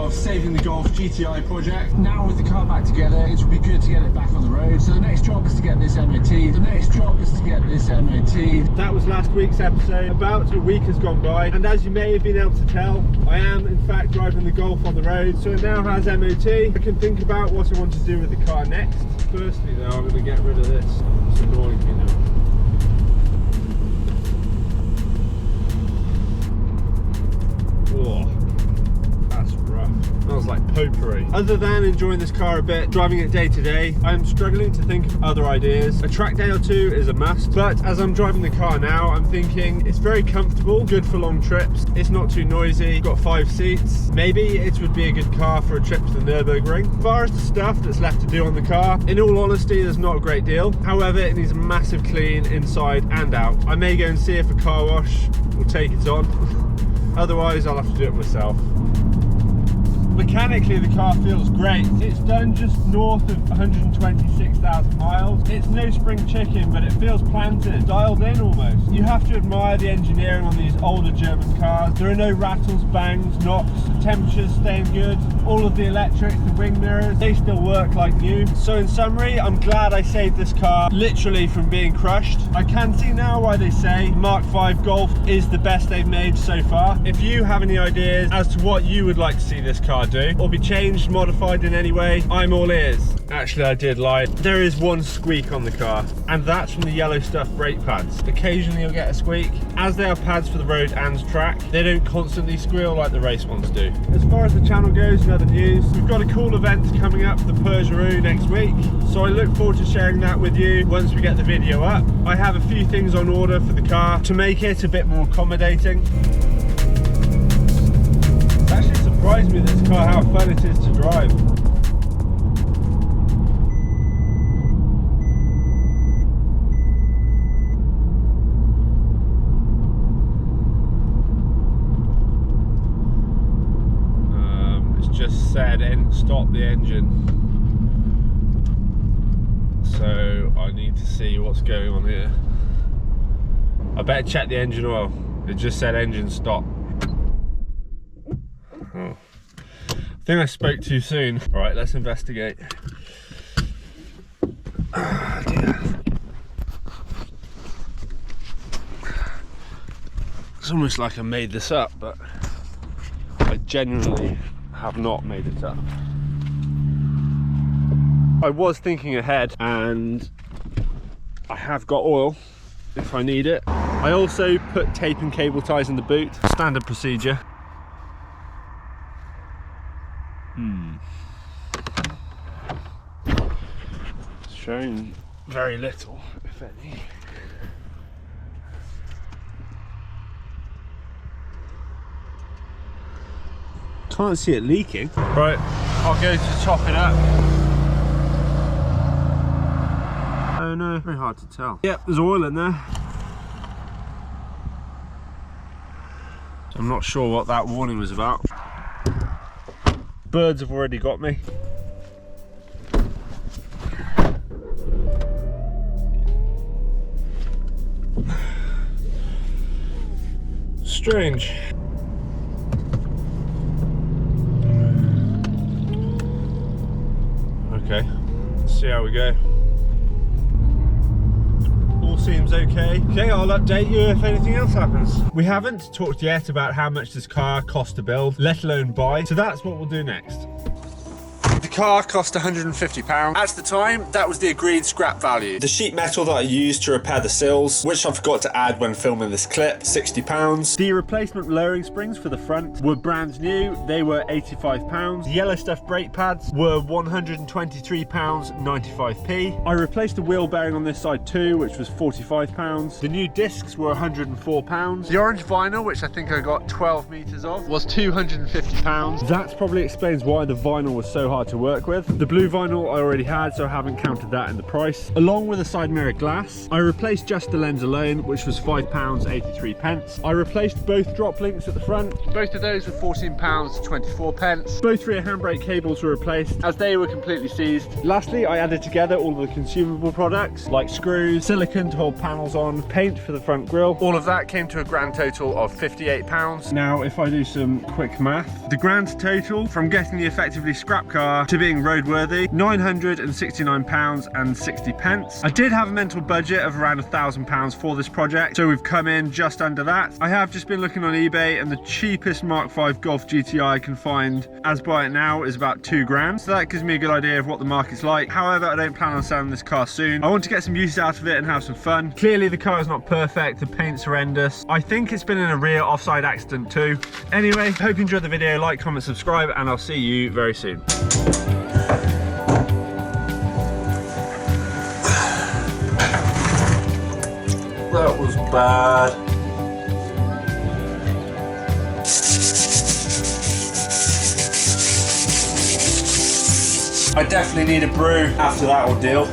of saving the Golf GTI project. Now with the car back together, it would be good to get it back on the road. So the next job is to get this MOT. The next job is to get this MOT. That was last week's episode. About a week has gone by, and as you may have been able to tell, I am in fact driving the Golf on the road. So it now has MOT. I can think about what I want to do with the car next. Firstly though, I'm going to get rid of this. It's annoying me now. Oh, that's rough. Smells like potpourri. Other than enjoying this car a bit, driving it day to day, I'm struggling to think of other ideas. A track day or two is a must, but as I'm driving the car now, I'm thinking it's very comfortable, good for long trips. It's not too noisy, got 5 seats. Maybe it would be a good car for a trip to the Nürburgring. As far as the stuff that's left to do on the car, in all honesty, there's not a great deal. However, it needs a massive clean inside and out. I may go and see if a car wash will take it on. Otherwise, I'll have to do it myself. Mechanically, the car feels great. It's done just north of 126,000 miles. It's no spring chicken, but it feels planted, dialed in almost. You have to admire the engineering on these older German cars. There are no rattles, bangs, knocks, temperatures staying good. All of the electrics, the wing mirrors, they still work like new. So in summary, I'm glad I saved this car literally from being crushed. I can see now why they say Mark V Golf is the best they've made so far. If you have any ideas as to what you would like to see this car do, or be changed, modified in any way, I'm all ears. Actually, I did lie. There is one squeak on the car, and that's from the yellow stuff brake pads. Occasionally you'll get a squeak. As they are pads for the road and track, they don't constantly squeal like the race ones do. As far as the channel goes, in other news, we've got a cool event coming up for the Hoorahhh next week, so I look forward to sharing that with you once we get the video up. I have a few things on order for the car to make it a bit more accommodating. It actually surprised me, this car, how fun it is to drive. It's just said stop the engine. So I need to see what's going on here. I better check the engine oil. It just said engine stop. Oh. I think I spoke too soon. All right, let's investigate. Oh dear. It's almost like I made this up, but I genuinely have not made it up. I was thinking ahead, and I have got oil if I need it. I also put tape and cable ties in the boot, standard procedure. It's showing very little, if any. Can't see it leaking. Right, I'll go to top it up. Oh no, very hard to tell. Yep, there's oil in there. So I'm not sure what that warning was about. Birds have already got me. Strange. Okay, let's see how we go. All seems okay. Okay, I'll update you if anything else happens. We haven't talked yet about how much this car cost to build, let alone buy, so that's what we'll do next. The car cost £150. At the time, that was the agreed scrap value. The sheet metal that I used to repair the sills, which I forgot to add when filming this clip, £60. The replacement lowering springs for the front were brand new. They were £85. The yellow stuff brake pads were £123.95p. I replaced the wheel bearing on this side too, which was £45. The new discs were £104. The orange vinyl, which I think I got 12 meters of, was £250. That probably explains why the vinyl was so hard to work with. The blue vinyl I already had, so I haven't counted that in the price. Along with the side mirror glass, I replaced just the lens alone, which was £5.83. I replaced both drop links at the front. Both of those were £14.24. Both rear handbrake cables were replaced as they were completely seized. Lastly, I added together all of the consumable products like screws, silicone to hold panels on, paint for the front grille. All of that came to a grand total of £58. Now, if I do some quick math, the grand total from getting the effectively scrap car to being roadworthy, £969.60. I did have a mental budget of around £1,000 for this project, so we've come in just under that. I have just been looking on eBay, and the cheapest Mark V Golf GTI I can find as by it now is about £2,000. So that gives me a good idea of what the market's like. However, I don't plan on selling this car soon. I want to get some use out of it and have some fun. Clearly the car is not perfect, the paint's horrendous. I think it's been in a rear offside accident too. Anyway, hope you enjoyed the video. Like, comment, subscribe, and I'll see you very soon. That was bad. I definitely need a brew after that ordeal.